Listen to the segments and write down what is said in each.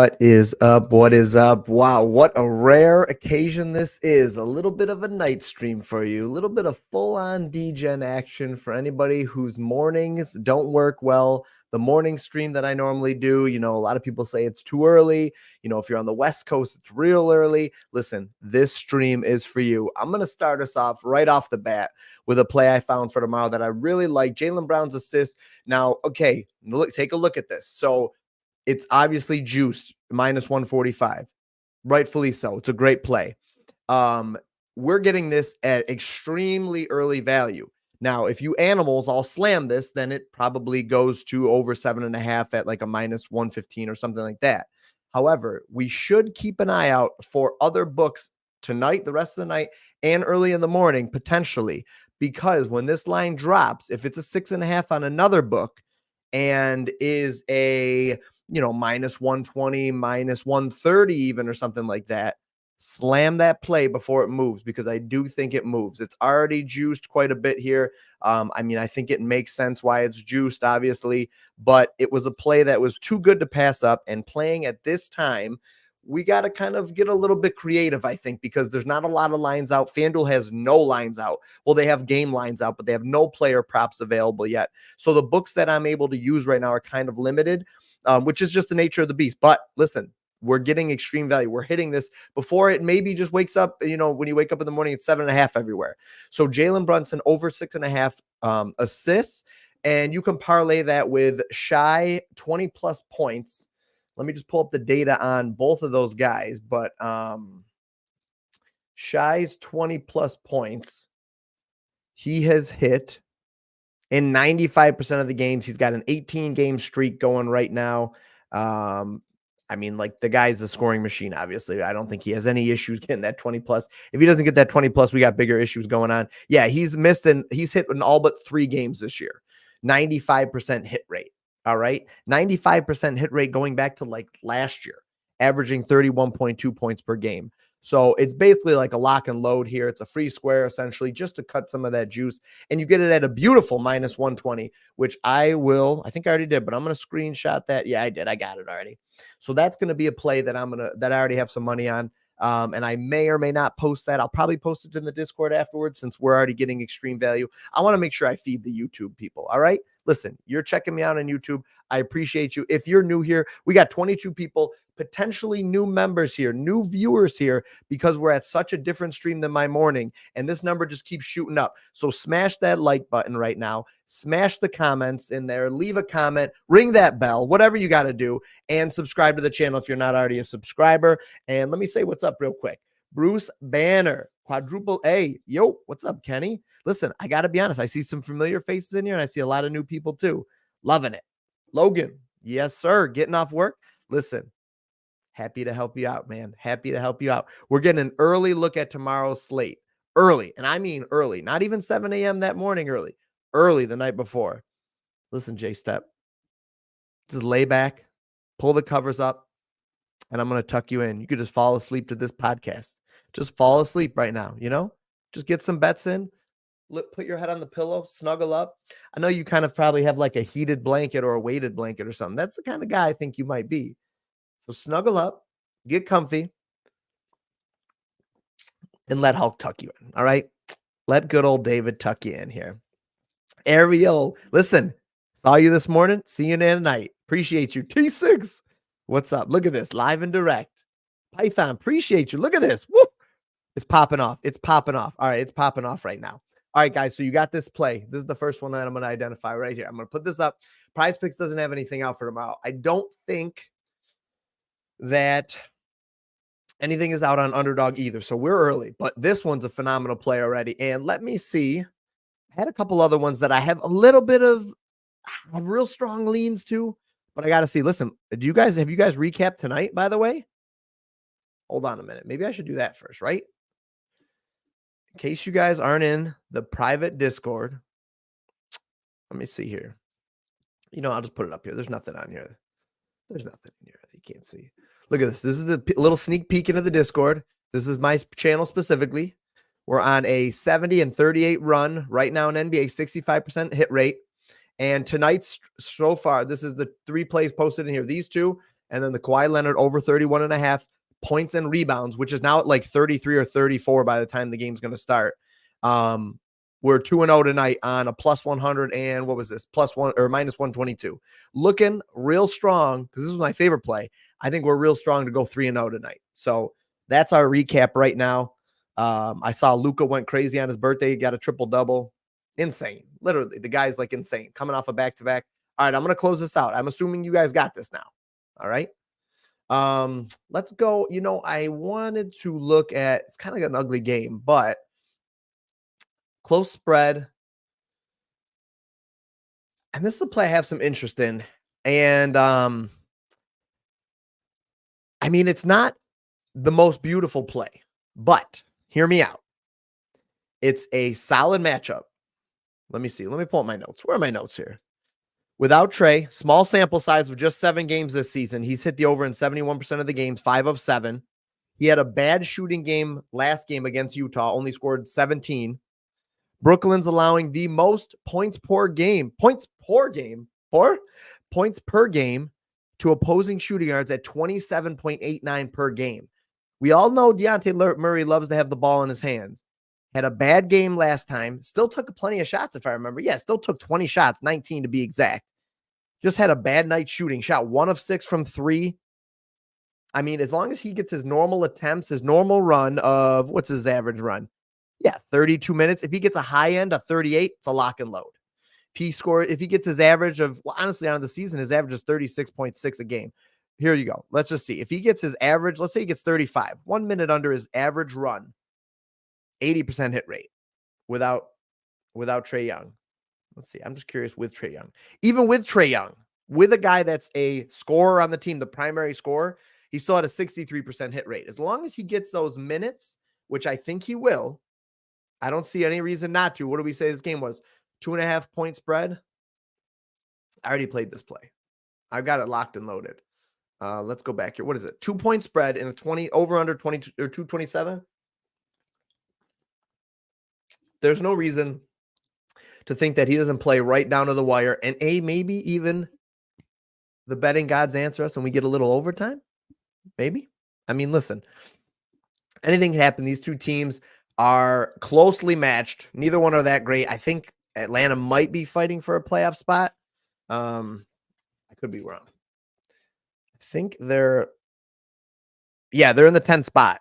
What is up? What is up? Wow, what a rare occasion this is. A little bit of a night stream for you. A little bit of full-on degen action for anybody whose mornings don't work well. The morning stream that I normally do, a lot of people say it's too early. If you're on the West Coast, it's real early. Listen, this stream is for you. I'm going to start us off right off the bat with a play I found for tomorrow that I really like. Jaylen Brown's assist. Now, okay, take a look at this. So it's obviously juiced minus 145, rightfully so. It's a great play. We're getting this at extremely early value. Now, if you animals all slam this, then it probably goes to over 7.5 at like a minus 115 or something like that. However, we should keep an eye out for other books tonight, the rest of the night, and early in the morning, potentially, because when this line drops, if it's a 6.5 on another book and is a minus 120, minus 130 even, or something like that, slam that play before it moves, because I do think it moves. It's already juiced quite a bit here. I think it makes sense why it's juiced, obviously, but it was a play that was too good to pass up, and playing at this time, we got to kind of get a little bit creative, I think, because there's not a lot of lines out. FanDuel has no lines out. Well, they have game lines out, but they have no player props available yet. So the books that I'm able to use right now are kind of limited, which is just the nature of the beast. But listen, we're getting extreme value. We're hitting this before it maybe just wakes up. When you wake up in the morning, it's 7.5 everywhere. So Jalen Brunson over 6.5 assists, and you can parlay that with Shy 20 plus points. Let me just pull up the data on both of those guys, but Shy's 20 plus points, he has hit in 95% of the games. He's got an 18-game streak going right now. The guy's a scoring machine, obviously. I don't think he has any issues getting that 20 plus. If he doesn't get that 20 plus, we got bigger issues going on. Yeah, he's hit in all but 3 games this year. 95% hit rate. All right. 95% hit rate going back to like last year, averaging 31.2 points per game. So it's basically like a lock and load here. It's a free square, essentially, just to cut some of that juice. And you get it at a beautiful minus 120, which I think I already did, but I'm going to screenshot that. Yeah, I did. I got it already. So that's going to be a play that I already have some money on. And I may or may not post that. I'll probably post it in the Discord afterwards, since we're already getting extreme value. I want to make sure I feed the YouTube people. All right. Listen, you're checking me out on YouTube. I appreciate you. If you're new here, we got 22 people, potentially new members here, new viewers here, because we're at such a different stream than my morning. And this number just keeps shooting up. So smash that like button right now. Smash the comments in there. Leave a comment. Ring that bell. Whatever you got to do. And subscribe to the channel if you're not already a subscriber. And let me say what's up real quick. Bruce Banner, quadruple A. Yo, what's up, Kenny? Listen, I got to be honest. I see some familiar faces in here, and I see a lot of new people too. Loving it. Logan, yes, sir. Getting off work. Listen, happy to help you out, man. Happy to help you out. We're getting an early look at tomorrow's slate. Early, and I mean early. Not even 7 a.m. that morning early. Early the night before. Listen, J-Step. Just lay back, pull the covers up, and I'm going to tuck you in. You could just fall asleep to this podcast. Just fall asleep right now, Just get some bets in. Put your head on the pillow, snuggle up. I know you kind of probably have like a heated blanket or a weighted blanket or something. That's the kind of guy I think you might be. So snuggle up, get comfy, and let Hulk tuck you in, all right? Let good old David tuck you in here. Ariel, listen, saw you this morning. See you tonight. Appreciate you. T6, what's up? Look at this, live and direct. Python, appreciate you. Look at this. Woo! It's popping off. It's popping off. All right, it's popping off right now. All right, guys, so you got this play. This is the first one that I'm going to identify right here. I'm going to put this up. Prizepicks doesn't have anything out for tomorrow. I don't think that anything is out on Underdog either, so we're early. But this one's a phenomenal play already. And let me see. I had a couple other ones that I have a little bit of real strong leans to, but I got to see. Listen, have you guys recapped tonight, by the way? Hold on a minute. Maybe I should do that first, right? In case you guys aren't in the private Discord, let me see here. I'll just put it up here. There's nothing on here. There's nothing in here that you can't see. Look at this. This is the little sneak peek into the Discord. This is my channel specifically. We're on a 70 and 38 run right now in NBA, 65% hit rate. And tonight's so far, this is the 3 plays posted in here. These two, And then the Kawhi Leonard over 31.5 points and rebounds, which is now at like 33 or 34 by the time the game's going to start. We're 2-0 tonight on a plus 100 and what was this? Plus one or minus 122. Looking real strong because this was my favorite play. I think we're real strong to go 3-0 tonight. So that's our recap right now. I saw Luka went crazy on his birthday. He got a triple-double. Insane. Literally, the guy's like insane. Coming off a back-to-back. All right, I'm going to close this out. I'm assuming you guys got this now. All right. Let's go. I wanted to look at, it's kind of an ugly game, but close spread. And this is a play I have some interest in. And it's not the most beautiful play, but hear me out. It's a solid matchup. Let me see. Let me pull up my notes. Where are my notes here? Without Trey, small sample size of just 7 games this season. He's hit the over in 71% of the games, 5 of 7. He had a bad shooting game last game against Utah, only scored 17. Brooklyn's allowing the most points per game to opposing shooting guards at 27.89 per game. We all know Dejounte Murray loves to have the ball in his hands. Had a bad game last time. Still took plenty of shots, if I remember. Yeah, still took 20 shots, 19 to be exact. Just had a bad night shooting. Shot 1 of 6 from 3. As long as he gets his normal attempts, his normal run of, what's his average run? Yeah, 32 minutes. If he gets a high end of 38, it's a lock and load. If he gets his average of, well, honestly, on the season, his average is 36.6 a game. Here you go. Let's just see. If he gets his average, let's say he gets 35, 1 minute under his average run, 80% hit rate without Trae Young. Let's see. I'm just curious with Trae Young. Even with Trae Young, with a guy that's a scorer on the team, the primary scorer, he still had a 63% hit rate. As long as he gets those minutes, which I think he will, I don't see any reason not to. What do we say this game was? 2.5 point spread. I already played this play. I've got it locked and loaded. Let's go back here. What is it? 2 point spread in a 20 over under 22 or 227. There's no reason to think that he doesn't play right down to the wire and maybe even the betting gods answer us and we get a little overtime. Maybe. Listen, anything can happen. These two teams are closely matched. Neither one are that great. I think Atlanta might be fighting for a playoff spot. I could be wrong. I think they're in the 10th spot.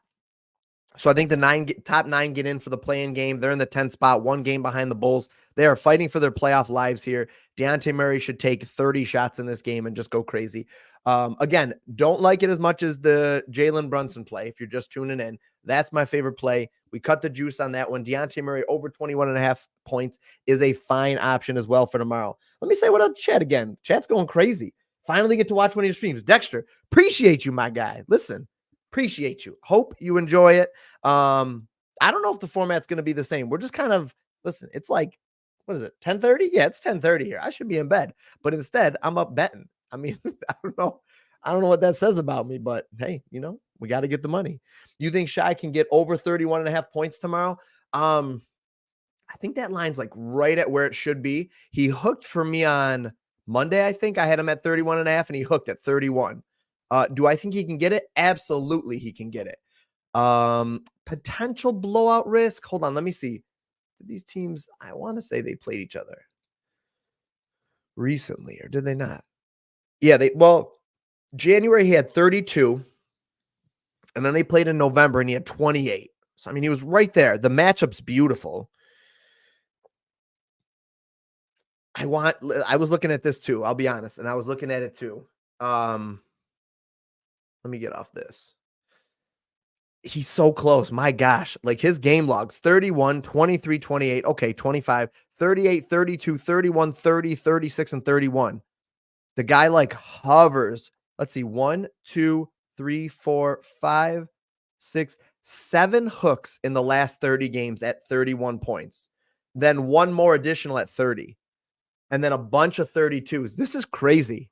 So I think the top 9 get in for the play-in game. They're in the 10th spot, 1 game behind the Bulls. They are fighting for their playoff lives here. Dejounte Murray should take 30 shots in this game and just go crazy. Again, don't like it as much as the Jalen Brunson play if you're just tuning in. That's my favorite play. We cut the juice on that one. Dejounte Murray over 21.5 points is a fine option as well for tomorrow. Let me say what up, Chat again. Chat's going crazy. Finally get to watch one of your streams. Dexter, appreciate you, my guy. Listen, appreciate you. Hope you enjoy it. I don't know if the format's going to be the same. We're just kind of, listen, it's like, what is it, 10:30? Yeah, it's 10:30 here. I should be in bed. But instead, I'm up betting. I don't know. I don't know what that says about me, but hey, we got to get the money. You think Shai can get over 31.5 points tomorrow? I think that line's like right at where it should be. He hooked for me on Monday. I think I had him at 31.5 and he hooked at 31. Do I think he can get it? Absolutely, he can get it. Potential blowout risk. Hold on, let me see. These teams, I want to say they played each other recently, or did they not? Yeah, January he had 32, and then they played in November and he had 28. So he was right there. The matchup's beautiful. I was looking at this too, I'll be honest, and I was looking at it too. Let me get off this. He's so close. My gosh. Like his game logs 31, 23, 28. Okay. 25, 38, 32, 31, 30, 36, and 31. The guy like hovers. Let's see. 1, 2, 3, 4, 5, 6, 7 hooks in the last 30 games at 31 points. Then 1 more additional at 30. And then a bunch of 32s. This is crazy.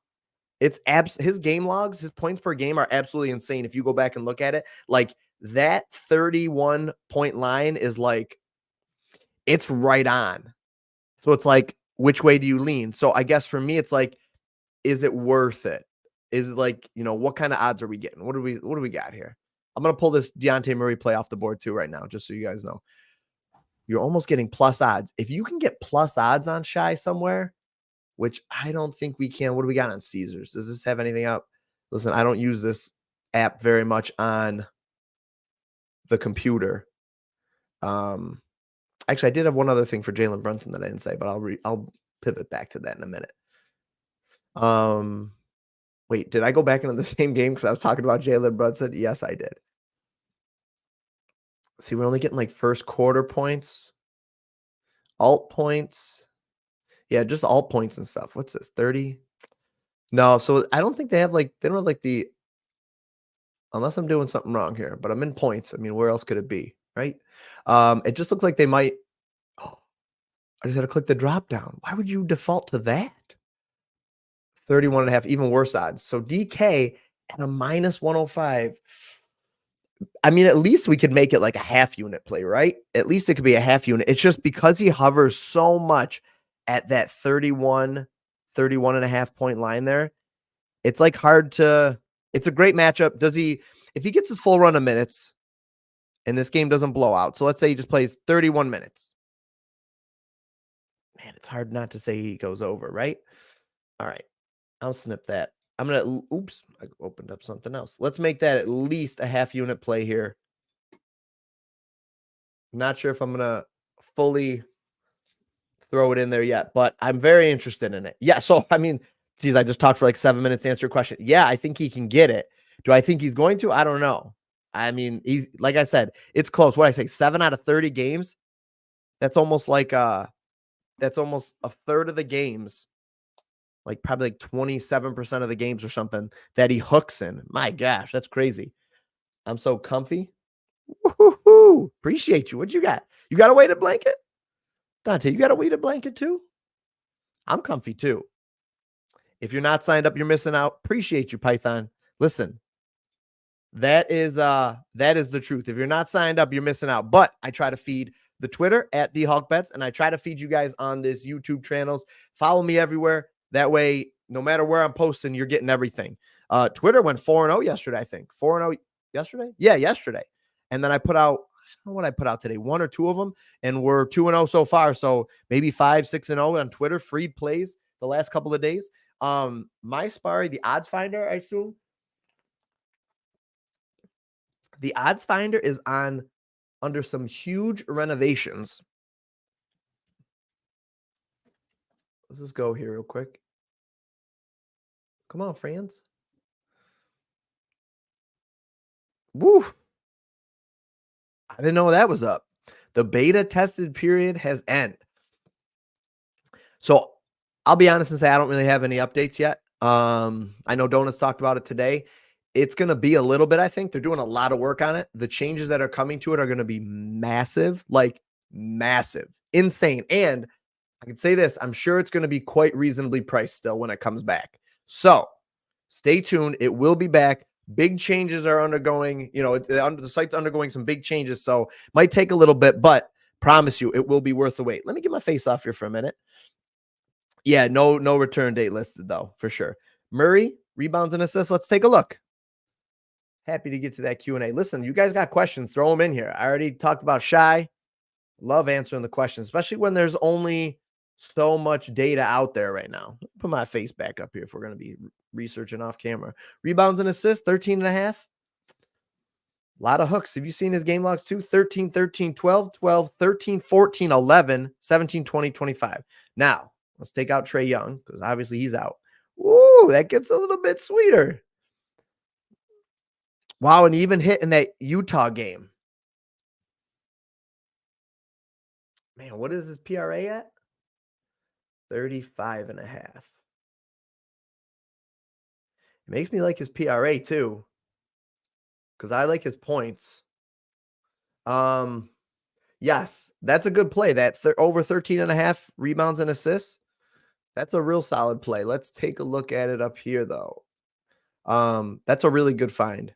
It's his game logs, his points per game are absolutely insane. If you go back and look at it, like that 31 point line is like, it's right on. So it's like, which way do you lean? So I guess for me, it's like, is it worth it? is like, what kind of odds are we getting? What do we got here? I'm gonna pull this Deontay Murray play off the board too right now, just so you guys know. You're almost getting plus odds. If you can get plus odds on Shy somewhere, which I don't think we can. What do we got on Caesars? Does this have anything up? Listen, I don't use this app very much on the computer. Actually, I did have one other thing for Jalen Brunson that I didn't say, but I'll pivot back to that in a minute. Wait, did I go back into the same game because I was talking about Jalen Brunson? Yes, I did. See, we're only getting like first quarter points, alt points. Yeah, just alt points and stuff. What's this? 30? No, so I don't think they don't have like the, unless I'm doing something wrong here, but I'm in points. I mean, where else could it be? Right? It just looks like they might. Oh, I just had to click the drop down. Why would you default to that? 31.5, even worse odds. So DK at a minus 105. I mean, at least we could make it like a half unit play, right? At least it could be a half unit. It's just because he hovers so much at that 31 and a half point line there. It's like hard to, it's a great matchup. If he gets his full run of minutes and this game doesn't blow out, so let's say he just plays 31 minutes. Man, it's hard not to say he goes over, right? All right. I'll snip that. I'm going to, oops, I opened up something else. Let's make that at least a half unit play here. Not sure if I'm going to fully throw it in there yet, but I'm very interested in it. Yeah. So, I mean, geez, I just talked for like 7 minutes to answer your question. Yeah, I think he can get it. Do I think he's going to? I don't know. I mean, he's, like I said, it's close. What I say, 7 out of 30 games. That's almost like that's almost a third of the games, like probably like 27% of the games or something that he hooks in. My gosh, that's crazy. I'm so comfy. Woo-hoo-hoo. Appreciate you. What you got? You got a weighted blanket? Dante, you got a weighted blanket too? I'm comfy too. If you're not signed up, you're missing out. Appreciate you, Python. Listen, that is the truth. If you're not signed up, you're missing out. But I try to feed the Twitter at DHawkBets, and I try to feed you guys on this YouTube channels. Follow me everywhere. That way, no matter where I'm posting, you're getting everything. Twitter went 4-0 yesterday, I think. 4-0 yesterday? Yeah, yesterday. And then I put out, I don't know what I put out today, 1 or 2 of them, and we're 2-0 so far. So maybe 5, 6-0 on Twitter, free plays the last couple of days. My Sparry, the odds finder, I assume. The odds finder is under some huge renovations. Let's just go here real quick. Come on, friends. Woo. I didn't know that was up. The beta tested period has ended. So I'll be honest and say I don't really have any updates yet. I know Donuts talked about it today. It's going to be a little bit, I think. They're doing a lot of work on it. The changes that are coming to it are going to be massive, like massive, insane. And I can say this, I'm sure it's going to be quite reasonably priced still when it comes back. So stay tuned. It will be back. Big changes are undergoing, the site's undergoing some big changes. So might take a little bit, but promise you it will be worth the wait. Let me get my face off here for a minute. Yeah, no return date listed though, for sure. Murray, rebounds and assists. Let's take a look. Happy to get to that Q&A. Listen, you guys got questions, throw them in here. I already talked about Shy. Love answering the questions, especially when there's only so much data out there right now. Put my face back up here if we're going to be researching off camera. Rebounds and assists, 13.5. A lot of hooks. Have you seen his game logs too? 13, 13, 12, 12, 13, 14, 11, 17, 20, 25. Now, let's take out Trae Young because obviously he's out. Ooh, that gets a little bit sweeter. Wow, and he even hit in that Utah game. Man, what is his PRA at? 35.5. It makes me like his PRA too, because I like his points. Yes, that's a good play. That over 13.5 rebounds and assists. That's a real solid play. Let's take a look at it up here, though. That's a really good find.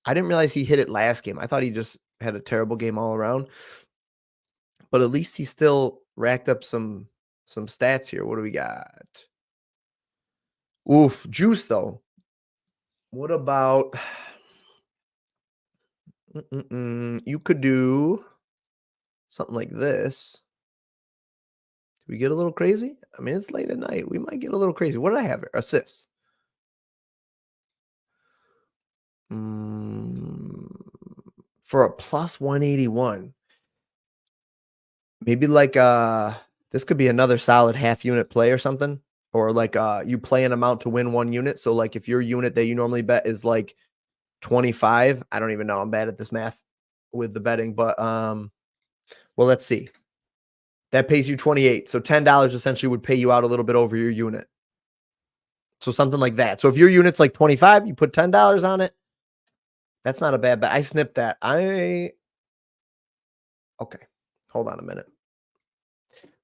I didn't realize he hit it last game. I thought he just had a terrible game all around. But at least he still racked up some stats here. What do we got? Oof, juice though. What about you could do something like this. Do we get a little crazy? I mean, it's late at night. We might get a little crazy. What did I have here? Assists. Mm, for a plus 181. Maybe like this could be another solid half unit play or something. Or like you play an amount to win 1 unit. So like if your unit that you normally bet is like 25, I don't even know. I'm bad at this math with the betting, but well, let's see. That pays you 28. So $10 essentially would pay you out a little bit over your unit. So something like that. So if your unit's like 25, you put $10 on it. That's not a bad bet. I snipped that. Okay. Hold on a minute.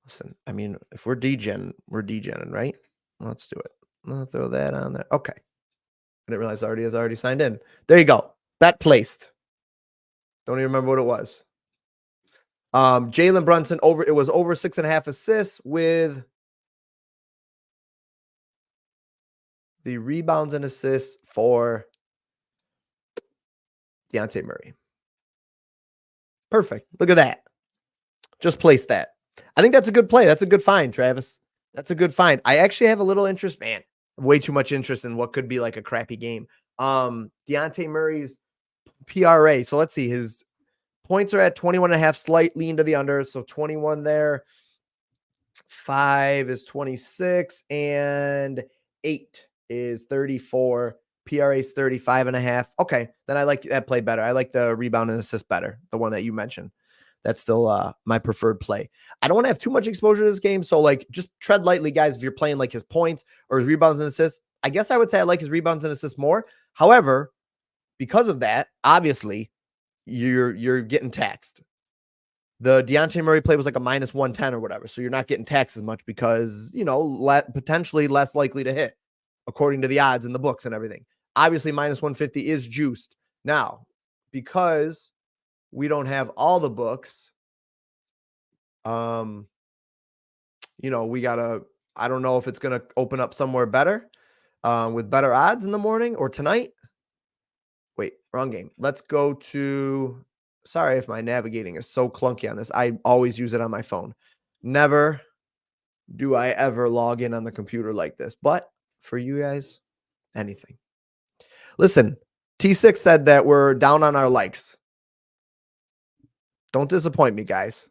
Listen, I mean, if we're we're degenning, right? Let's do it. I'll throw that on there. Okay. I didn't realize already has already signed in. There you go. Bet placed. Don't even remember what it was. Jalen Brunson over. It was over 6.5 assists with the rebounds and assists for Deontay Murray. Perfect. Look at that. Just place that. I think that's a good play. That's a good find, Travis. That's a good find. I actually have a little interest, man. Way too much interest in what could be like a crappy game. Deontay Murray's PRA. So let's see. His points are at 21.5, slightly into the under. So 21 there. 5 is 26 and 8 is 34. PRA is 35.5. Okay. Then I like that play better. I like the rebound and assist better. The one that you mentioned. That's still my preferred play. I don't want to have too much exposure to this game. So like just tread lightly, guys, if you're playing like his points or his rebounds and assists. I guess I would say I like his rebounds and assists more. However, because of that, obviously, you're getting taxed. The Deontay Murray play was like a minus 110 or whatever. So you're not getting taxed as much because, potentially less likely to hit according to the odds in the books and everything. Obviously, minus 150 is juiced. Now, because we don't have all the books, we gotta, I don't know if it's gonna open up somewhere better with better odds in the morning or tonight. Wait, wrong game. Let's go to, sorry if my navigating is so clunky on this. I always use it on my phone. Never do I ever log in on the computer like this. But for you guys, anything. Listen, T6 said that we're down on our likes. Don't disappoint me, guys.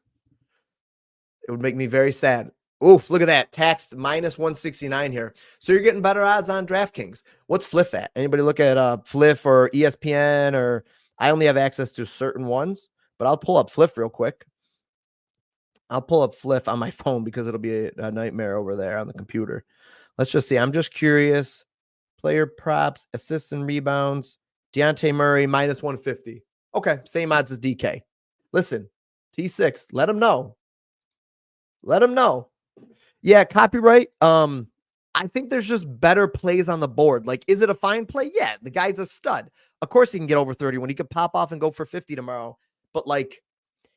It would make me very sad. Oof, look at that. Taxed minus 169 here. So you're getting better odds on DraftKings. What's Fliff at? Anybody look at Fliff or ESPN? Or I only have access to certain ones, but I'll pull up Fliff real quick. I'll pull up Fliff on my phone because it'll be a nightmare over there on the computer. Let's just see. I'm just curious. Player props, assists and rebounds. Deontay Murray minus 150. Okay, same odds as DK. Listen, T6, let him know. Let him know. Yeah, copyright. I think there's just better plays on the board. Like, is it a fine play? Yeah, the guy's a stud. Of course he can get over 30 when he could pop off and go for 50 tomorrow. But like,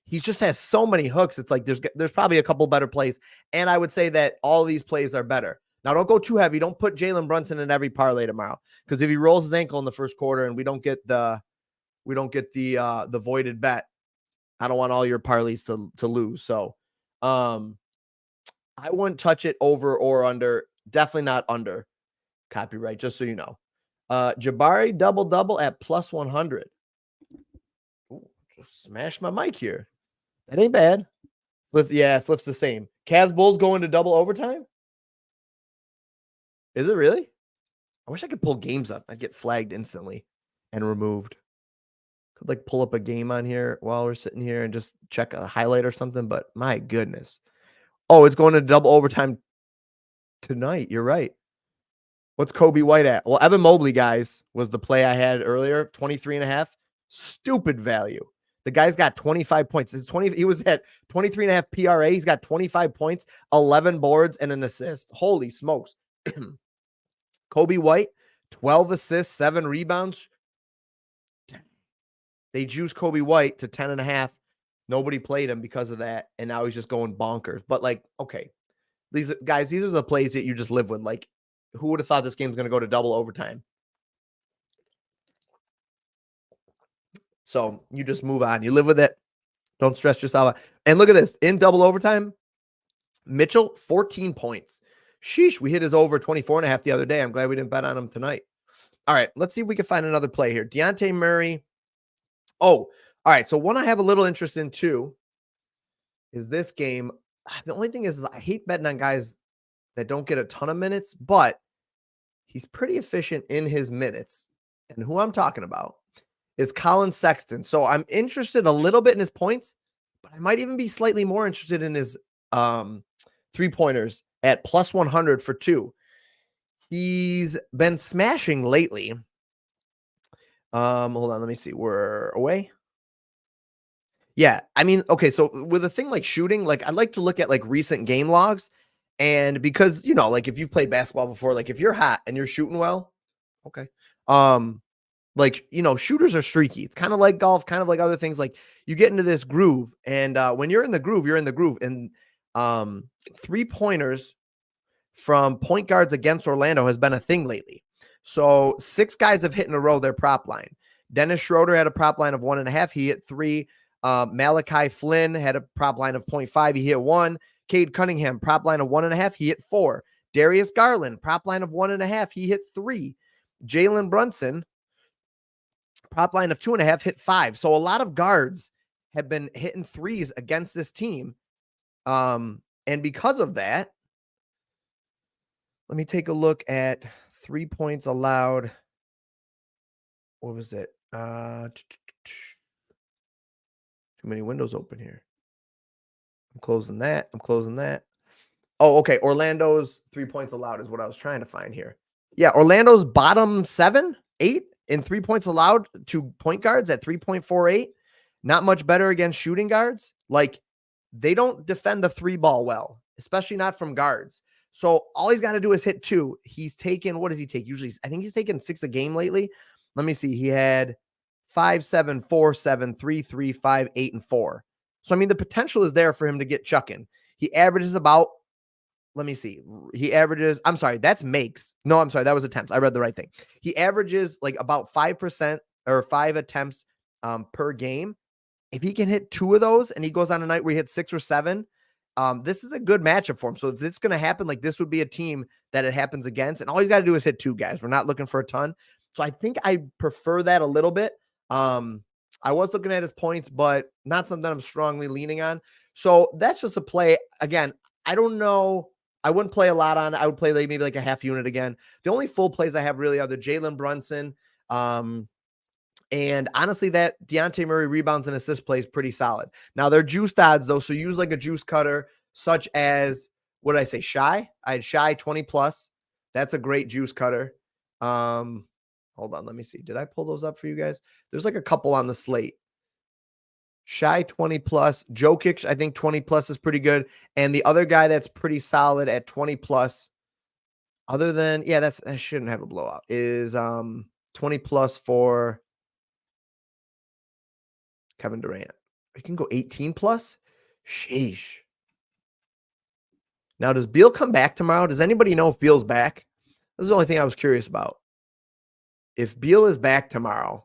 he just has so many hooks. It's like there's probably a couple better plays. And I would say that all these plays are better. Now, don't go too heavy. Don't put Jalen Brunson in every parlay tomorrow. Because if he rolls his ankle in the first quarter and we don't get the voided bet, I don't want all your parlays to lose. So I wouldn't touch it over or under. Definitely not under copyright, just so you know. Jabari double at plus 100. Ooh, just smash my mic here. That ain't bad. Flips the same. Cavs Bulls going to double overtime? Is it really? I wish I could pull games up. I'd get flagged instantly and removed. Could like pull up a game on here while we're sitting here and just check a highlight or something, but my goodness. Oh, it's going to double overtime tonight. You're right. What's Kobe White at? Well, Evan Mobley, guys, was the play I had earlier. 23.5. Stupid value. The guy's got 25 points. He was at 23.5 PRA. He's got 25 points, 11 boards, and an assist. Holy smokes. Kobe White, 12 assists, 7 rebounds. They juiced Kobe White to 10.5. Nobody played him because of that, and now he's just going bonkers. But like, okay. These are the plays that you just live with. Like, Who would have thought this game's going to go to double overtime? So you just move on. You live with it. Don't stress yourself out. And look at this. In double overtime, Mitchell, 14 points. Sheesh, we hit his over 24.5 the other day. I'm glad we didn't bet on him tonight. All right, let's see if we can find another play here. Dejounte Murray. Oh, all right. So one I have a little interest in too is this game. The only thing is I hate betting on guys that don't get a ton of minutes, but he's pretty efficient in his minutes. And who I'm talking about is Colin Sexton. So I'm interested a little bit in his points, but I might even be slightly more interested in his three-pointers at plus 100 for 2. He's been smashing lately. Hold on, let me see. We're away. Yeah, I mean, okay, so with a thing like shooting, like I like to look at like recent game logs, and because like if you've played basketball before, like if you're hot and you're shooting well, okay, like shooters are streaky. It's kind of like golf, kind of like other things. Like you get into this groove, and when you're in the groove, you're in the groove. And 3-pointers from point guards against Orlando has been a thing lately. So 6 guys have hit in a row their prop line. Dennis Schroeder had a prop line of 1.5. He hit 3. Malachi Flynn had a prop line of 0.5. He hit 1. Cade Cunningham, prop line of 1.5. He hit 4. Darius Garland, prop line of 1.5. He hit 3. Jalen Brunson, prop line of 2.5, hit 5. So a lot of guards have been hitting threes against this team. And because of that, let me take a look at 3 points allowed. What was it? Too many windows open here. I'm closing that. Oh, okay. Orlando's 3 points allowed is what I was trying to find here. Yeah, Orlando's bottom 7, 8 in 3 points allowed to point guards at 3.48. Not much better against shooting guards. Like, they don't defend the 3 ball well, especially not from guards. So all he's got to do is hit 2. He's taken, what does he take? Usually, I think he's taken 6 a game lately. Let me see. He had 5, 7, 4, 7, 3, 3, 5, 8, and 4. So, I mean, the potential is there for him to get chucking. He averages about, let me see. He averages, I'm sorry, that's makes. No, I'm sorry, that was attempts. I read the right thing. He averages like about 5% or 5 attempts per game. If he can hit 2 of those and he goes on a night where he hits 6 or 7, this is a good matchup for him. So if it's going to happen, like this would be a team that it happens against. And all you got to do is hit 2 guys. We're not looking for a ton. So I think I prefer that a little bit. I was looking at his points, but not something I'm strongly leaning on. So that's just a play. Again, I don't know. I wouldn't play a lot on it. I would play maybe like a half unit again. The only full plays I have really are the Jalen Brunson. And honestly, that Dejounte Murray rebounds and assist play is pretty solid. Now, they're juiced odds, though, so use like a juice cutter, such as, what did I say, Shy? I had Shy 20+. That's a great juice cutter. Hold on, let me see. Did I pull those up for you guys? There's like a couple on the slate. Shy 20+. Jokic, I think 20+ is pretty good. And the other guy that's pretty solid at 20+, other than, yeah, I shouldn't have a blowout, is 20+ for Kevin Durant. You can go 18+. Sheesh. Now, does Beal come back tomorrow? Does anybody know if Beal's back? This is the only thing I was curious about. If Beal is back tomorrow,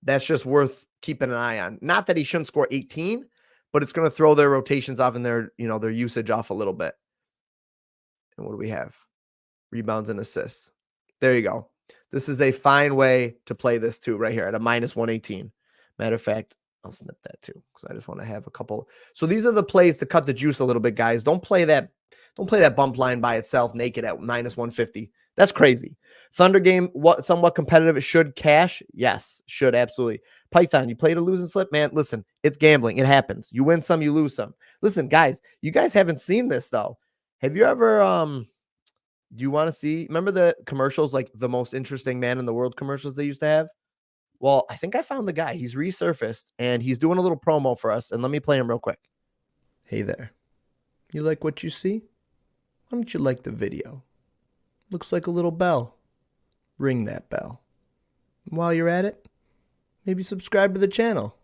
that's just worth keeping an eye on. Not that he shouldn't score 18, but it's going to throw their rotations off and their usage off a little bit. And what do we have? Rebounds and assists. There you go. This is a fine way to play this too, right here at a -118. Matter of fact, I'll snip that too because I just want to have a couple. So these are the plays to cut the juice a little bit, guys. Don't play that bump line by itself naked at -150. That's crazy. Thunder game, somewhat competitive. It should cash. Yes, should absolutely. Python, you played a losing slip, man. Listen, it's gambling. It happens. You win some, you lose some. Listen, guys, you guys haven't seen this though. Have you ever do you want to see? Remember the commercials, like the most interesting man in the world commercials they used to have? Well, I think I found the guy. He's resurfaced and he's doing a little promo for us. And let me play him real quick. Hey there. You like what you see? Why don't you like the video? Looks like a little bell. Ring that bell. And while you're at it, maybe subscribe to the channel.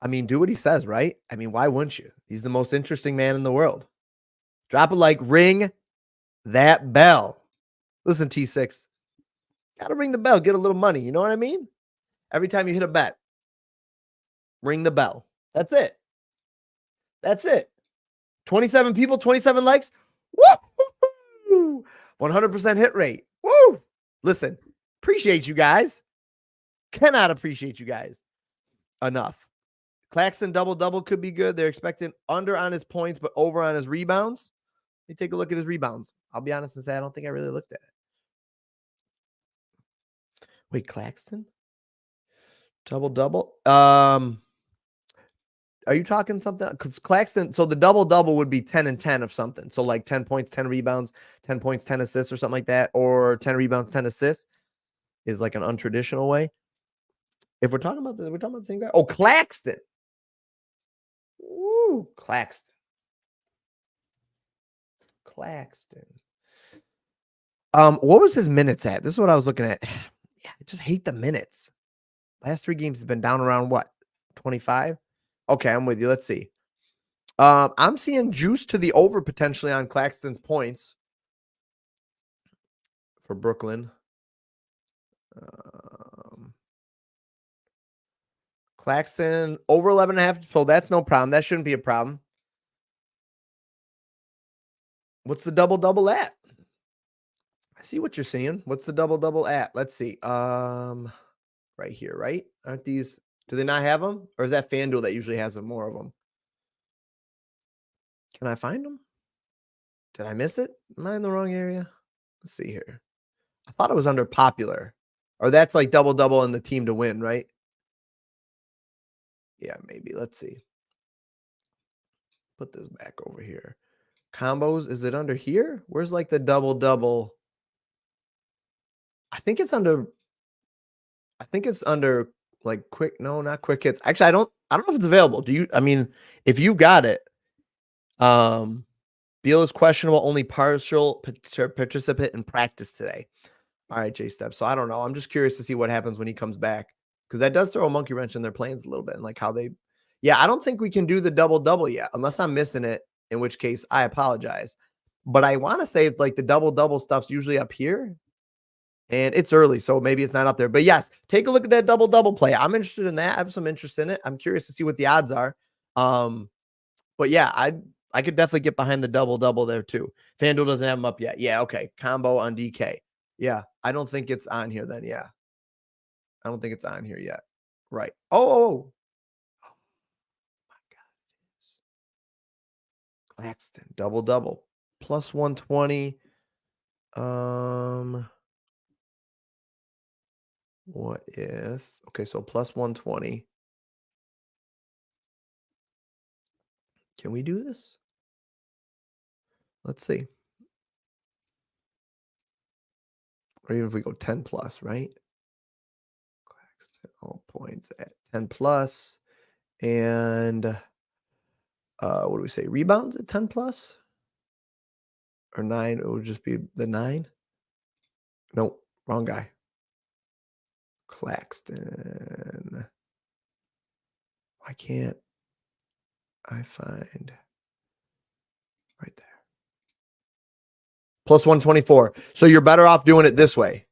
I mean, do what he says, right? I mean, why wouldn't you? He's the most interesting man in the world. Drop a like, ring that bell. Listen, T6, gotta ring the bell, get a little money. You know what I mean? Every time you hit a bet, ring the bell. That's it. That's it. 27 people, 27 likes. Woo! 100% hit rate. Woo! Listen, appreciate you guys. Cannot appreciate you guys enough. Claxton double could be good. They're expecting under on his points, but over on his rebounds. Let me take a look at his rebounds. I'll be honest and say I don't think I really looked at it. Wait, Claxton? Double. Are you talking something? Because Claxton, so the double would be 10 and 10 of something. So like 10 points, 10 rebounds, 10 points, 10 assists or something like that, or 10 rebounds, 10 assists is like an untraditional way. If we're talking about this, we're talking about the same guy. Oh, Claxton. Woo, Claxton. What was his minutes at? This is what I was looking at. Yeah, I just hate the minutes. Last 3 games has been down around what? 25? Okay, I'm with you. Let's see. I'm seeing juice to the over potentially on Claxton's points for Brooklyn. Claxton over 11.5. So that's no problem. That shouldn't be a problem. What's the double at? I see what you're seeing. What's the double at? Let's see. Right here, right? Aren't these? Do they not have them, or is that FanDuel that usually has them, more of them? Can I find them? Did I miss it? Am I in the wrong area? Let's see here. I thought it was under popular, or that's like double and the team to win, right? Yeah, maybe. Let's see. Put this back over here. Combos, is it under here? Where's like the double? I think it's under like quick. No, not quick hits. Actually, I don't know if it's available. Do you? I mean, if you got it, Beal is questionable, only partial participant in practice today. All right, J-Step. So I don't know. I'm just curious to see what happens when he comes back, because that does throw a monkey wrench in their plans a little bit, and like how they. Yeah, I don't think we can do the double yet, unless I'm missing it, in which case I apologize. But I want to say like the double stuff's usually up here, and it's early, so maybe it's not up there. But yes, take a look at that double play. I'm interested in that. I have some interest in it. I'm curious to see what the odds are. But yeah, I could definitely get behind the double there too. FanDuel doesn't have them up yet. Yeah, okay. Combo on DK. Yeah, I don't think it's on here then. Yeah, I don't think it's on here yet. Right. Oh my God. Claxton, double. Plus 120. What if? Okay, so plus 120. Can we do this? Let's see. Or even if we go 10 plus, right? All points at 10 plus. And what do we say? Rebounds at 10 plus? Or 9? It would just be the 9. Nope, wrong guy. Claxton. Why can't I find right there? Plus 124. So you're better off doing it this way.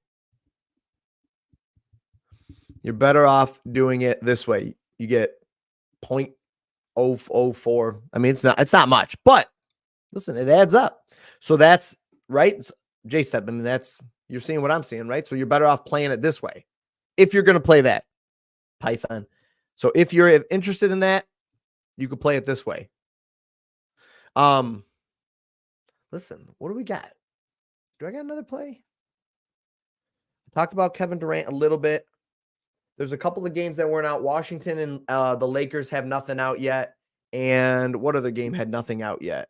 You're better off doing it this way. You get 0.004. I mean, it's not much, but listen, it adds up. So that's right. J-Step, I mean, you're seeing what I'm seeing, right? So you're better off playing it this way if you're going to play that Python. So if you're interested in that, you could play it this way. Listen, what do we got? Do I got another play? I talked about Kevin Durant a little bit. There's a couple of games that weren't out. Washington and the Lakers have nothing out yet. And what other game had nothing out yet?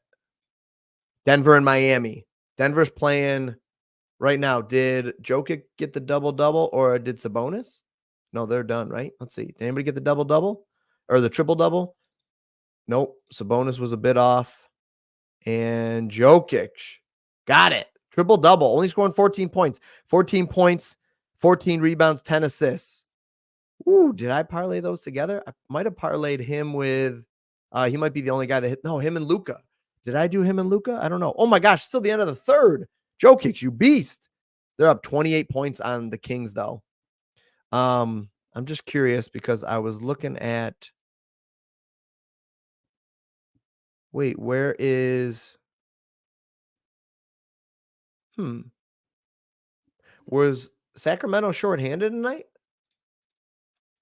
Denver and Miami. Denver's playing right now. Did Jokic get the double or did Sabonis? No, they're done, right? Let's see. Did anybody get the double or the triple-double? Nope. Sabonis was a bit off. And Jokic got it. Triple-double. Only scoring 14 points. 14 points, 14 rebounds, 10 assists. Ooh, did I parlay those together? I might have parlayed him with he might be the only guy that hit no, him and Luca. Did I do him and Luca? I don't know. Oh my gosh, still the end of the third. Joe kicks you beast. They're up 28 points on the Kings though. I'm just curious because I was looking at wait, where is hmm was Sacramento shorthanded tonight?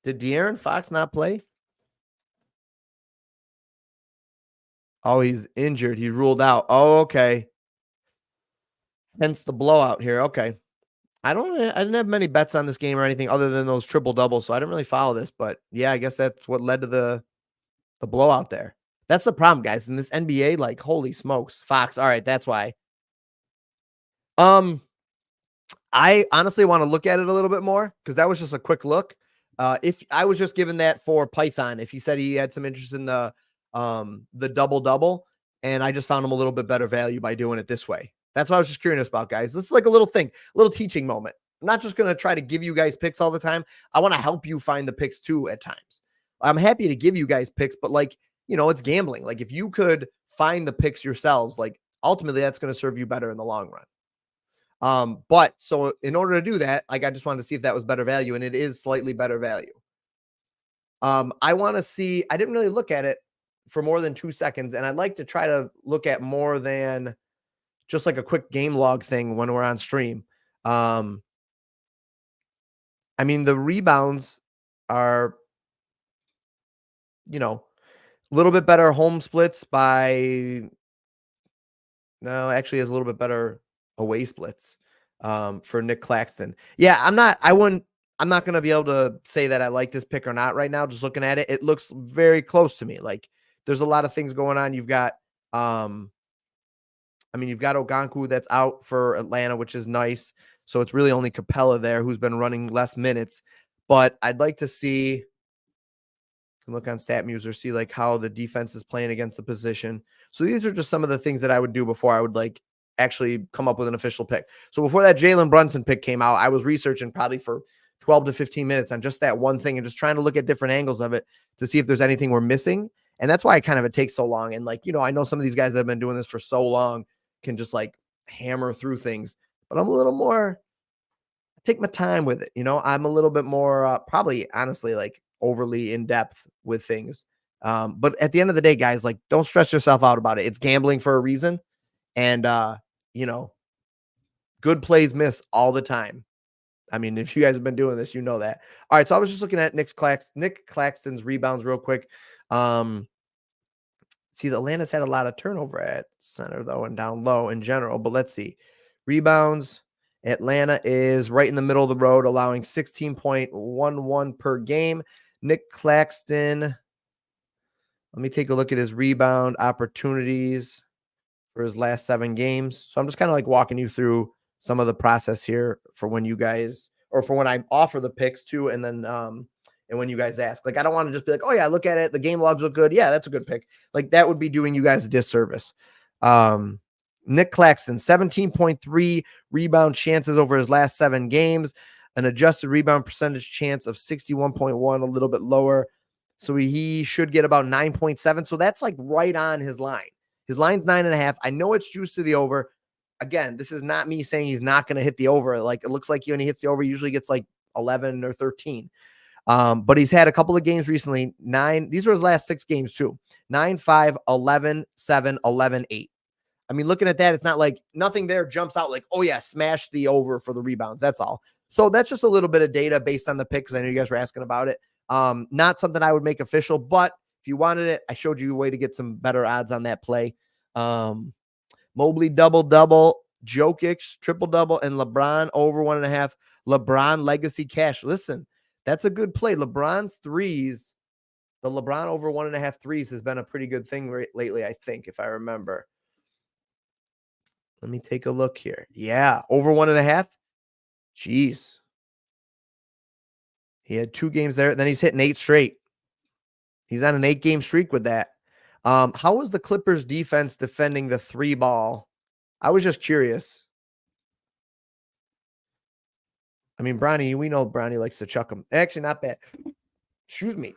Did De'Aaron Fox not play? Oh, he's injured. He ruled out. Oh, okay. Hence the blowout here. Okay. I didn't have many bets on this game or anything other than those triple doubles, so I didn't really follow this. But yeah, I guess that's what led to the blowout there. That's the problem, guys. In this NBA, like, holy smokes. Fox. All right, that's why. Um, I honestly want to look at it a little bit more because that was just a quick look. If I was just given that for Python, if he said he had some interest in the double double, and I just found him a little bit better value by doing it this way. That's what I was just curious about, guys. This is like a little thing, a little teaching moment. I'm not just gonna try to give you guys picks all the time. I want to help you find the picks too at times. I'm happy to give you guys picks, but like it's gambling. Like if you could find the picks yourselves, like ultimately that's going to serve you better in the long run. But so in order to do that, like I just wanted to see if that was better value, and it is slightly better value. I want to see, I didn't really look at it for more than 2 seconds, and I'd like to try to look at more than just like a quick game log thing when we're on stream. Um, I mean, the rebounds are, a little bit better home splits by no, actually has a little bit better away splits for Nick Claxton. Yeah, I'm not going to be able to say that I like this pick or not right now. Just looking at it, it looks very close to me. Like there's a lot of things going on. You've got Oganku that's out for Atlanta, which is nice. So it's really only Capella there who's been running less minutes. But I'd like to see, can look on StatMuser, see like how the defense is playing against the position. So these are just some of the things that I would do before I would like actually come up with an official pick. So before that Jalen Brunson pick came out, I was researching probably for 12 to 15 minutes on just that one thing and just trying to look at different angles of it to see if there's anything we're missing. And that's why it takes so long. And like, I know some of these guys that have been doing this for so long can just like hammer through things, but I'm a little more, take my time with it. I'm a little bit more, probably honestly, like overly in depth with things. But at the end of the day, guys, like don't stress yourself out about it. It's gambling for a reason. And, you know, good plays miss all the time. I mean, if you guys have been doing this, you know that. All right. So I was just looking at Nick Claxton's rebounds real quick. See, the Atlanta's had a lot of turnover at center, though, and down low in general. But let's see. Rebounds. Atlanta is right in the middle of the road, allowing 16.11 per game. Nick Claxton. Let me take a look at his rebound opportunities for his last 7 games. So I'm just kind of like walking you through some of the process here for when you guys, or for when I offer the picks too, and then and when you guys ask. Like I don't want to just be like, oh yeah, look at it, the game logs look good. Yeah, that's a good pick. Like that would be doing you guys a disservice. Nick Claxton, 17.3 rebound chances over his last 7 games, an adjusted rebound percentage chance of 61.1, a little bit lower. So he should get about 9.7. So that's like right on his line. His line's 9.5. I know it's juiced to the over. Again, this is not me saying he's not going to hit the over. Like it looks like when he hits the over, he usually gets like 11 or 13. But he's had a couple of games recently. 9. These are his last 6 games too. 9, 5, 11, 7, 11, 8. I mean, looking at that, it's not like nothing there jumps out like, oh yeah, smash the over for the rebounds. That's all. So that's just a little bit of data based on the pick because I know you guys were asking about it. Not something I would make official, but if you wanted it, I showed you a way to get some better odds on that play. Mobley double, Jokic triple double, and LeBron over 1.5. LeBron legacy cash. Listen, that's a good play. LeBron's threes, the LeBron over 1.5 threes has been a pretty good thing lately, I think, if I remember. Let me take a look here. Yeah, over 1.5. Jeez. He had 2 games there. Then he's hitting 8 straight. He's on an 8-game streak with that. How was the Clippers defense defending the 3 ball? I was just curious. I mean, Bronny, we know Bronny likes to chuck them. Actually, not bad. Excuse me.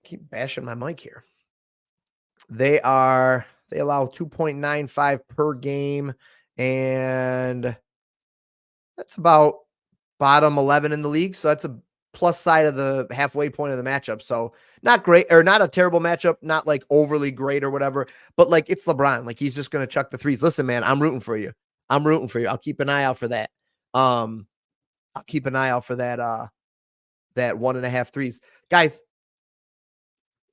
Keep bashing my mic here. They allow 2.95 per game, and that's about bottom 11 in the league. So that's a plus side of the halfway point of the matchup. So not great or not a terrible matchup, not like overly great or whatever, but like it's LeBron. Like he's just going to chuck the threes. Listen, man, I'm rooting for you. I'm rooting for you. I'll keep an eye out for that. Um, I'll keep an eye out for that 1.5 threes. Guys,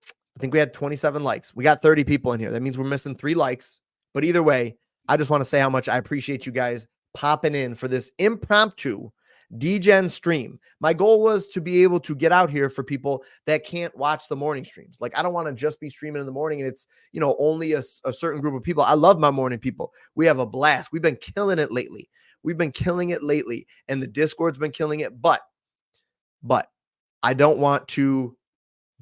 I think we had 27 likes. We got 30 people in here. That means we're missing 3 likes. But either way, I just want to say how much I appreciate you guys popping in for this impromptu DGen stream. My goal was to be able to get out here for people that can't watch the morning streams. Like I don't want to just be streaming in the morning and it's, only a certain group of people. I love my morning people. We have a blast. We've been killing it lately. And the Discord's been killing it, but I don't want to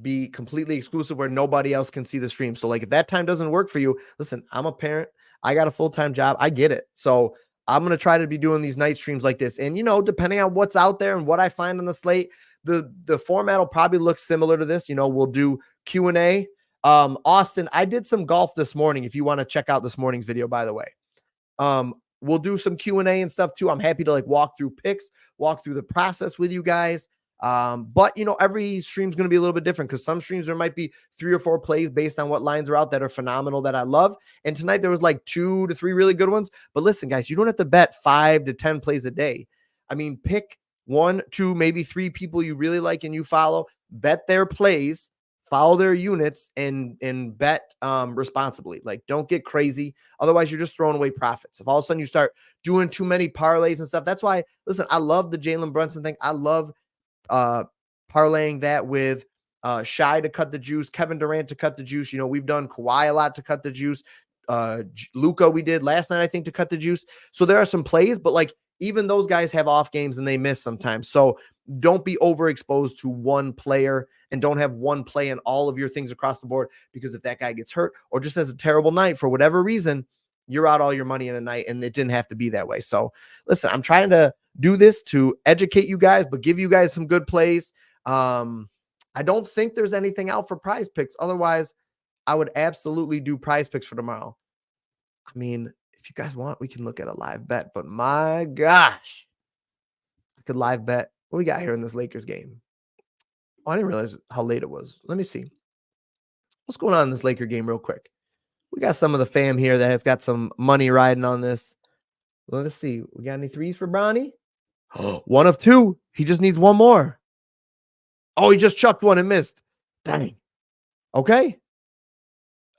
be completely exclusive where nobody else can see the stream. So like if that time doesn't work for you, listen, I'm a parent. I got a full-time job. I get it. So I'm going to try to be doing these night streams like this. And depending on what's out there and what I find on the slate, the format will probably look similar to this. We'll do Q&A. Austin, I did some golf this morning. If you want to check out this morning's video, by the way. We'll do some Q&A and stuff too. I'm happy to walk through picks, walk through the process with you guys. But every stream's going to be a little bit different because some streams there might be 3 or 4 plays based on what lines are out that are phenomenal that I love. And tonight there was 2 to 3 really good ones. But listen, guys, you don't have to bet 5 to 10 plays a day. I mean, pick 1, 2, maybe 3 people you really like and you follow, bet their plays, follow their units, and bet responsibly. Don't get crazy. Otherwise, you're just throwing away profits. If all of a sudden you start doing too many parlays and stuff, that's why, listen, I love the Jalen Brunson thing. I love parlaying that with Shai to cut the juice, Kevin Durant to cut the juice. We've done Kawhi a lot to cut the juice. Luka we did last night, I think, to cut the juice. So there are some plays, but even those guys have off games and they miss sometimes. So don't be overexposed to one player and don't have one play in all of your things across the board, because if that guy gets hurt or just has a terrible night for whatever reason, you're out all your money in a night, and it didn't have to be that way. So listen, I'm trying to do this to educate you guys, but give you guys some good plays. I don't think there's anything out for prize picks. Otherwise, I would absolutely do prize picks for tomorrow. I mean, if you guys want, we can look at a live bet, but my gosh, I could live bet. What we got here in this Lakers game? Oh, I didn't realize how late it was. Let me see. What's going on in this Laker game real quick? We got some of the fam here that has got some money riding on this. Well, let's see. We got any threes for Bronny? 1 of 2. He just needs 1 more. Oh, he just chucked 1 and missed. Dang. Okay.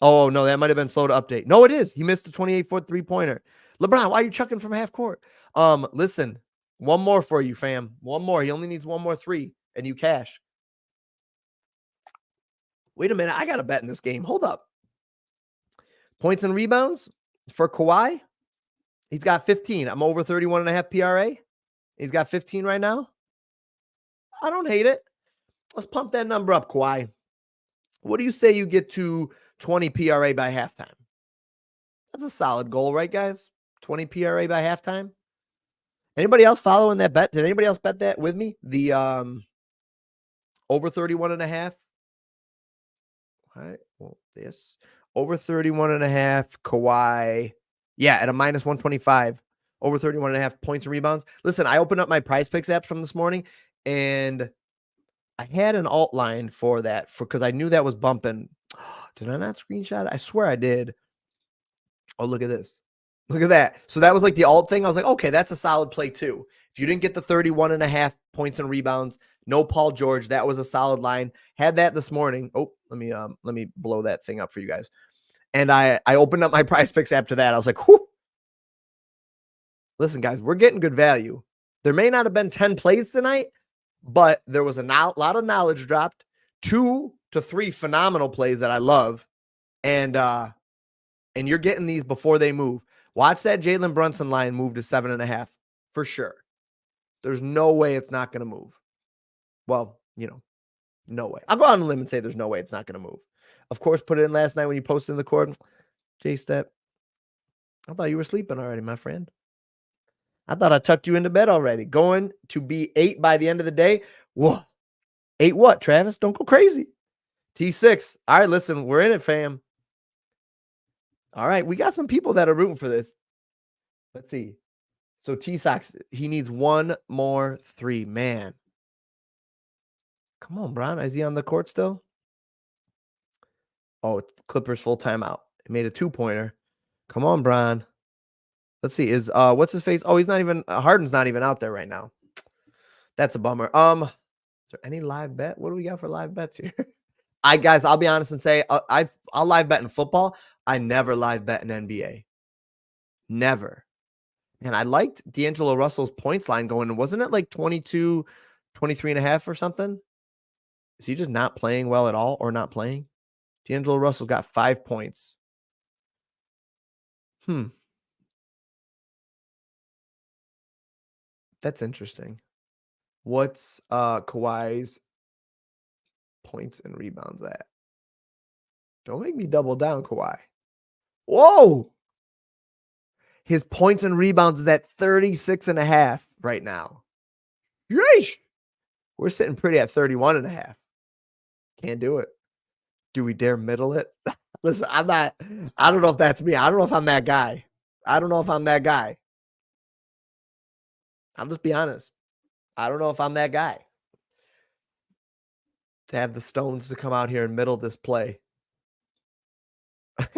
Oh, no, that might have been slow to update. No, it is. He missed the 28-foot three-pointer. LeBron, why are you chucking from half court? Listen, 1 more for you, fam. 1 more. He only needs 1 more 3, and you cash. Wait a minute. I got a bet in this game. Hold up. Points and rebounds for Kawhi. He's got 15. I'm over 31.5 PRA. He's got 15 right now. I don't hate it. Let's pump that number up, Kawhi. What do you say you get to 20 PRA by halftime? That's a solid goal, right, guys? 20 PRA by halftime. Anybody else following that bet? Did anybody else bet that with me? The over 31.5. All right. Well, this over 31.5 Kawhi. Yeah, at a minus 125. Over 31.5 points and rebounds. Listen, I opened up my Prizepicks apps from this morning, and I had an alt line for that because I knew that was bumping. Did I not screenshot it? I swear I did. Oh, look at this. Look at that. So that was the alt thing. I was like, okay, that's a solid play too. If you didn't get the 31.5 points and rebounds, no Paul George, that was a solid line. Had that this morning. Oh, let me blow that thing up for you guys. And I opened up my Prizepicks app to that. I was like, whew. Listen, guys, we're getting good value. There may not have been 10 plays tonight, but there was a lot of knowledge dropped. 2 to 3 phenomenal plays that I love. And you're getting these before they move. Watch that Jalen Brunson line move to 7.5 for sure. There's no way it's not going to move. Well, no way. I'll go on a limb and say there's no way it's not going to move. Of course, put it in last night when you posted in the court. J-Step, I thought you were sleeping already, my friend. I thought I tucked you into bed already. Going to be 8 by the end of the day. Whoa. 8 what, Travis? Don't go crazy. T6. All right, listen, we're in it, fam. All right, we got some people that are rooting for this. Let's see. So T-Sox, he needs one more 3. Man. Come on, Bron. Is he on the court still? Oh, Clippers full timeout. He made a 2-pointer. Come on, Bron. Let's see. Is what's his face? Oh, he's not even Harden's not even out there right now. That's a bummer. Is there any live bet? What do we got for live bets here? Guys, I'll be honest and say I'll live bet in football. I never live bet in NBA. Never. And I liked D'Angelo Russell's points line going. Wasn't it like 22, 23 and a half or something? Is he just not playing well at all or not playing? D'Angelo Russell got 5 points. That's interesting. What's Kawhi's points and rebounds at? Don't make me double down, Kawhi. Whoa! His points and rebounds is at 36 and a half right now. Yeesh! We're sitting pretty at 31 and a half. Can't do it. Do we dare middle it? Listen, I don't know if that's me. I don't know if I'm that guy. I'll just be honest. I don't know if I'm that guy. To have the Stones to come out here and middle this play.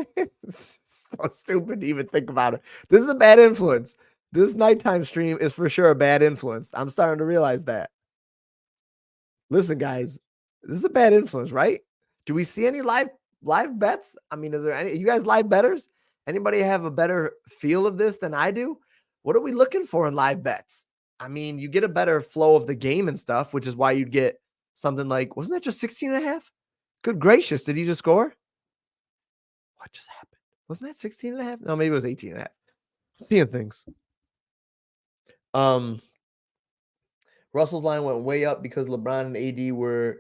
It's so stupid to even think about it. This is a bad influence. This nighttime stream is for sure a bad influence. I'm starting to realize that. Listen, guys, this is a bad influence, right? Do we see any live bets? I mean, is there any you guys live betters? Anybody have a better feel of this than I do? What are we looking for in live bets? I mean, you get a better flow of the game and stuff, which is why you'd get something like, wasn't that just 16 and a half? Good gracious, did he just score? What just happened? Wasn't that 16 and a half? No, maybe it was 18 and a half. I'm seeing things. Russell's line went way up because LeBron and AD were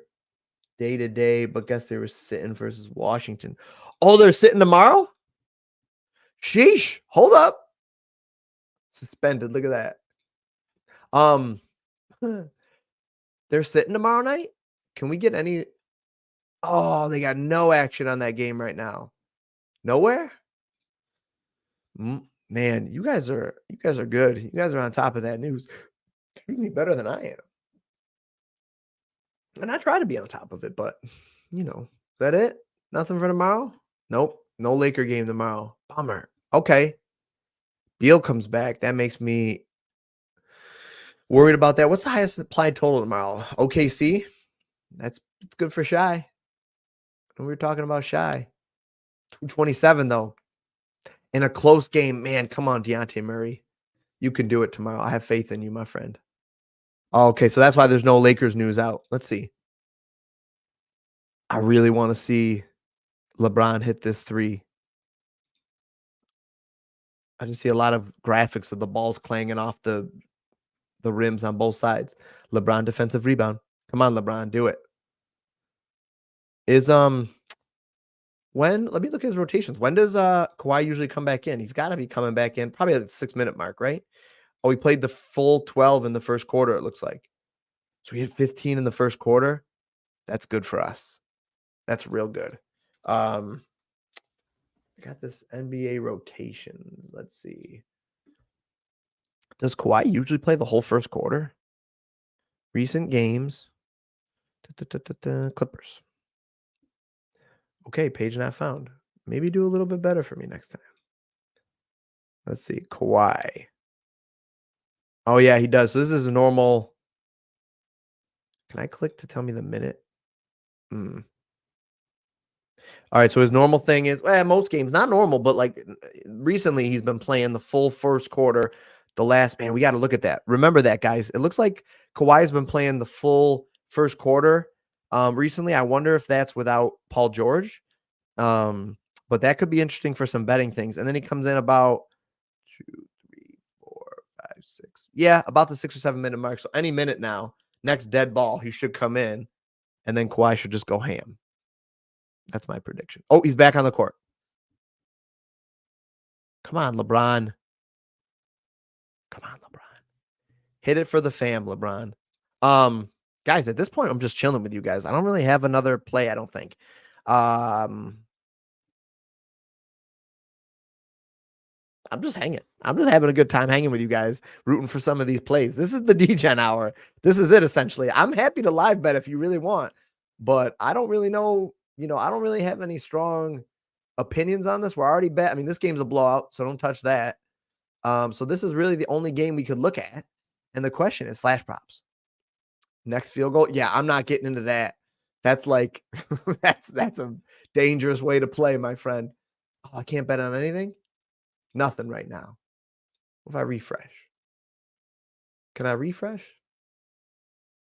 day to day, but guess they were sitting versus Washington. Oh, they're sitting tomorrow? Sheesh. Hold up. Suspended. Look at that. They're sitting tomorrow night? Can we get any? Oh, they got no action on that game right now. Nowhere? Man, you guys are good. You guys are on top of that news. Treat me better than I am. And I try to be on top of it, but is that it? Nothing for tomorrow? Nope. No Laker game tomorrow. Bummer. Okay. Beal comes back. That makes me worried about that. What's the highest applied total tomorrow? OKC? It's good for Shy. And we were talking about Shy. 227 though. In a close game, man, come on, Dejounte Murray. You can do it tomorrow. I have faith in you, my friend. Okay, so that's why there's no Lakers news out. Let's see. I really want to see LeBron hit this 3. I just see a lot of graphics of the balls clanging off the rims on both sides. LeBron defensive rebound. Come on, LeBron, do it. Let me look at his rotations. When does Kawhi usually come back in? He's got to be coming back in probably at the 6-minute mark, right? Oh, he played the full 12 in the first quarter, it looks like. So he had 15 in the first quarter. That's good for us. That's real good. I got this NBA rotation. Let's see. Does Kawhi usually play the whole first quarter? Recent games. Clippers. Okay, page not found. Maybe do a little bit better for me next time. Let's see. Kawhi. Oh, yeah, he does. So this is a normal. Can I click to tell me the minute? All right, so his normal thing is, most games, not normal, but like recently he's been playing the full first quarter. The last, man, we got to look at that. Remember that, guys. It looks like Kawhi's been playing the full first quarter recently. I wonder if that's without Paul George. But that could be interesting for some betting things. And then he comes in about 2, 3, 4, 5, 6. Yeah, about the 6 or 7 minute mark. So any minute now, next dead ball, he should come in, and then Kawhi should just go ham. That's my prediction. Oh, he's back on the court. Come on, LeBron. Come on, LeBron. Hit it for the fam, LeBron. Guys, at this point, I'm just chilling with you guys. I don't really have another play, I don't think. Um, I'm just hanging. I'm just having a good time hanging with you guys, rooting for some of these plays. This is the DGen hour. This is it, essentially. I'm happy to live bet if you really want, but I don't really know. I don't really have any strong opinions on this. We're already bet. I mean, this game's a blowout, so don't touch that. So this is really the only game we could look at. And the question is flash props. Next field goal. Yeah, I'm not getting into that. That's like that's a dangerous way to play, my friend. Oh, I can't bet on anything. Nothing right now. What if I refresh? Can I refresh?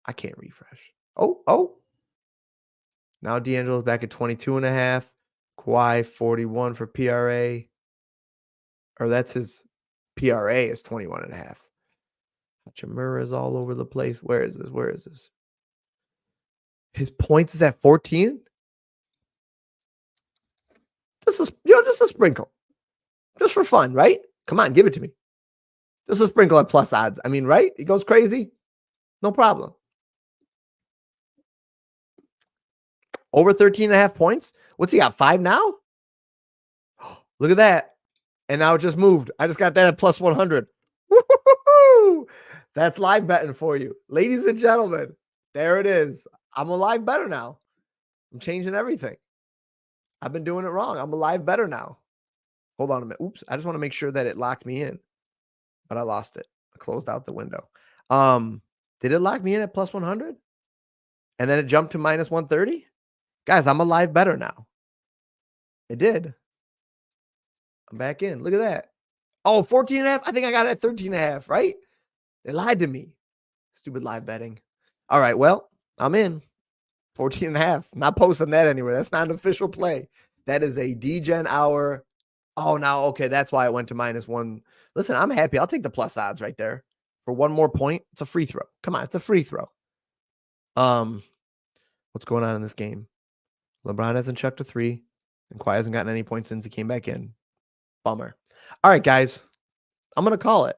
I can't refresh. Oh. Now D'Angelo's back at 22.5. Kawhi 41 for PRA. Or that's his PRA is 21.5. Hachimura is all over the place. Where is this? His points is at 14. This is, just a sprinkle. Just for fun, right? Come on, give it to me. Just a sprinkle at plus odds. I mean, right? He goes crazy. No problem. Over 13.5 points. What's he got? 5 now? Look at that. And now it just moved. I just got that at plus 100. Woo-hoo-hoo! That's live betting for you. Ladies and gentlemen, there it is. I'm a live better now. I'm changing everything. I've been doing it wrong. I'm a live better now. Hold on a minute. Oops. I just want to make sure that it locked me in, but I lost it. I closed out the window. Did it lock me in at plus 100? And then it jumped to minus 130? Guys, I'm a live better now. It did. I'm back in. Look at that. Oh, 14.5. I think I got it at 13.5, right? They lied to me. Stupid live betting. All right. Well, I'm in. 14.5. Not posting that anywhere. That's not an official play. That is a DGen hour. Oh, now, okay. That's why it went to minus 1. Listen, I'm happy. I'll take the plus odds right there. For one more point, it's a free throw. Come on, it's a free throw. What's going on in this game? LeBron hasn't chucked a 3, and Kawhi hasn't gotten any points since he came back in. Bummer. All right, guys. I'm going to call it.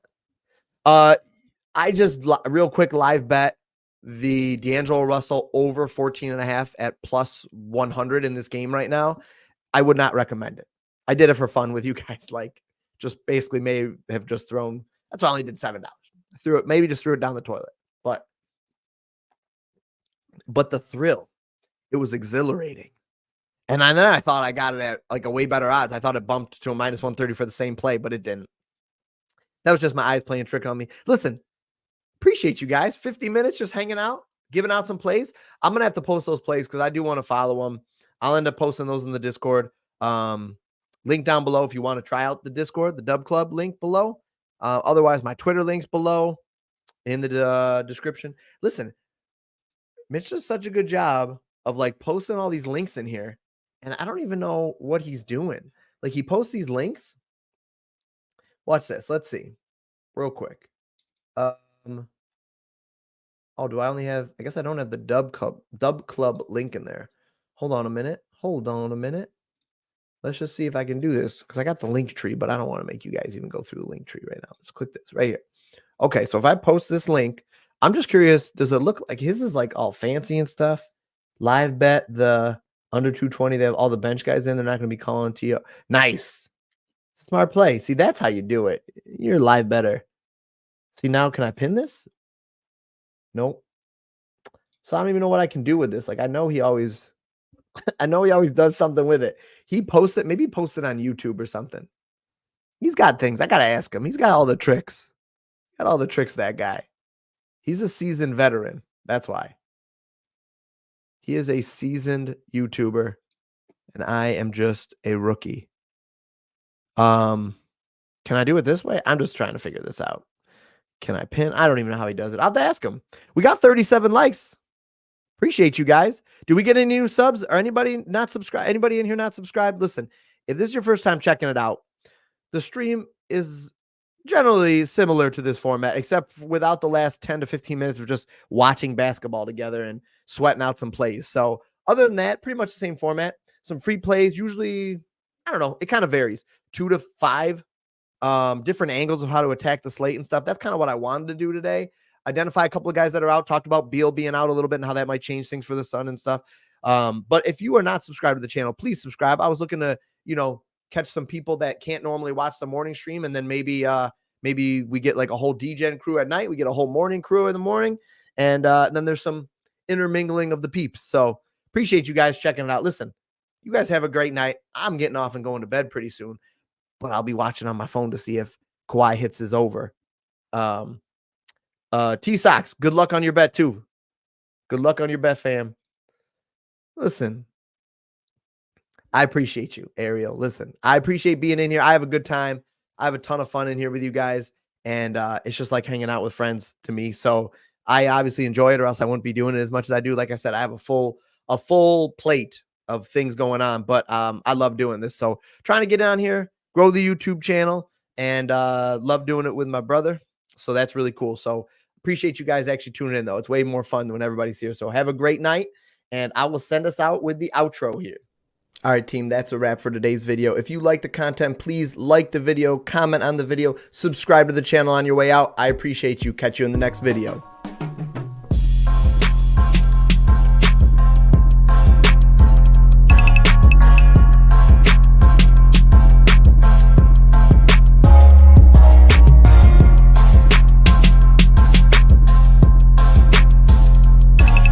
I just, real quick, live bet the D'Angelo Russell over 14.5 at plus 100 in this game right now. I would not recommend it. I did it for fun with you guys. Like, just basically may have just thrown. That's why I only did $7. I threw it, maybe just threw it down the toilet. But the thrill, it was exhilarating. And then I thought I got it at like a way better odds. I thought it bumped to a minus 130 for the same play, but it didn't. That was just my eyes playing trick on me. Listen, appreciate you guys. 50 minutes just hanging out, giving out some plays. I'm going to have to post those plays because I do want to follow them. I'll end up posting those in the Discord. Link down below if you want to try out the Discord, the Dub Club link below. Otherwise, my Twitter link's below in the description. Listen, Mitch does such a good job of like posting all these links in here. And I don't even know what he's doing. Like he posts these links. Watch this. Let's see real quick. Oh, do I only have, I guess I don't have the Dub Club link in there. Hold on a minute. Let's just see if I can do this because I got the link tree, but I don't want to make you guys even go through the link tree right now. Let's click this right here. Okay, so if I post this link, I'm just curious, does it look like his is like all fancy and stuff? Live bet the under 220, they have all the bench guys in. They're not going to be calling to you. Nice. Smart play. See, that's how you do it. You're live better. See, now can I pin this? Nope. So I don't even know what I can do with this. Like, I know he always does something with it. He posts it, maybe post it on YouTube or something. He's got things. I got to ask him. He's got all the tricks. Got all the tricks, that guy. He's a seasoned veteran. That's why. He is a seasoned YouTuber, and I am just a rookie. Can I do it this way? I'm just trying to figure this out. Can I pin? I don't even know how he does it. I'll have to ask him. We got 37 likes. Appreciate you guys. Do we get any new subs or anybody not subscribed? Anybody in here not subscribed? Listen, if this is your first time checking it out, the stream is generally similar to this format, except without the last 10 to 15 minutes of just watching basketball together and sweating out some plays. So other than that, pretty much the same format. Some free plays, usually, I don't know, it kind of varies. 2 to 5 different angles of how to attack the slate and stuff. That's kind of what I wanted to do today. identify a couple of guys that are out. Talked about Beal being out a little bit and how that might change things for the Sun and stuff. But if you are not subscribed to the channel, please subscribe. I was looking to, catch some people that can't normally watch the morning stream, and then maybe we get like a whole DGen crew at night. We get a whole morning crew in the morning, and then there's some intermingling of the peeps. So appreciate you guys checking it out. Listen, you guys have a great night. I'm getting off and going to bed pretty soon, but I'll be watching on my phone to see if Kawhi hits his over. T-Sox, good luck on your bet too. Good luck on your bet, fam. Listen, I appreciate you, Ariel. Listen, I appreciate being in here. I have a good time. I have a ton of fun in here with you guys, and it's just like hanging out with friends to me. So I obviously enjoy it, or else I wouldn't be doing it as much as I do. Like I said, I have a full plate of things going on, but I love doing this. So trying to get down here, grow the YouTube channel, and love doing it with my brother. So that's really cool. So appreciate you guys actually tuning in, though. It's way more fun when everybody's here. So have a great night, and I will send us out with the outro here. All right, team, that's a wrap for today's video. If you like the content, please like the video, comment on the video, subscribe to the channel on your way out. I appreciate you. Catch you in the next video.